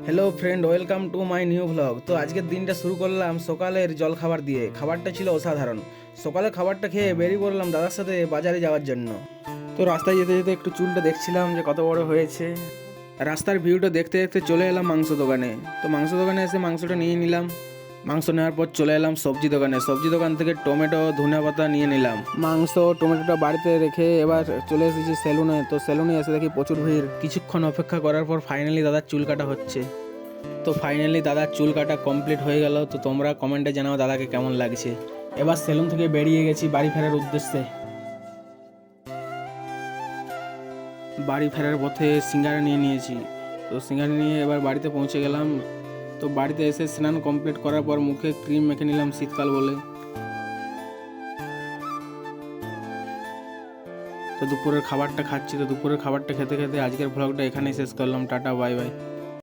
Hello friend, welcome to my new vlog. তো আজকের দিনটা শুরু করলাম সকালের জল খাবার দিয়ে। খাবারটা ছিল অসাধারণ। সকালে খাবারটা খেয়ে বেরিয়ে পড়লাম দাদার সাথে বাজারে যাওয়ার জন্য। তো রাস্তায় যেতে যেতে একটু চুলটা দেখছিলাম যে কত বড় হয়েছে। রাস্তার ভিউটা দেখতে দেখতে চলে এলাম মাংস দোকানে। তো মাংস দোকানে এসে মাংসটা নিয়ে নিলাম। মাংস নেওয়ার পর চলে এলাম সবজি দোকানে। সবজি দোকান থেকে টমেটো, ধনে পাতা নিয়ে নিলাম। মাংস, টমেটোটা বাড়িতে রেখে এবার চলে এসেছি সেলুনে। তো সেলুনে এসে দেখি প্রচুর ভিড়। কিছুক্ষণ অপেক্ষা করার পর ফাইনালি দাদার চুল কাটা হচ্ছে। তো ফাইনালি দাদার চুল কাটা কমপ্লিট হয়ে গেল। তো তোমরা কমেন্টে জানাও দাদাকে কেমন লাগছে। এবার সেলুন থেকে বেরিয়ে গেছি বাড়ি ফেরার উদ্দেশ্যে। বাড়ি ফেরার পথে সিঙ্গারা নিয়ে নিয়েছি। তো সিঙ্গারা নিয়ে এবার বাড়িতে পৌঁছে গেলাম। তো বাড়িতে এসে স্নান কমপ্লিট করার পর মুখে ক্রিম মেখে নিলাম শীতকাল বলে। তো দুপুরের খাবারটা খাচ্ছি। তো দুপুরের খাবারটা খেতে খেতে আজকের ভ্লগটা এখানেই শেষ করলাম। Tata, bye bye.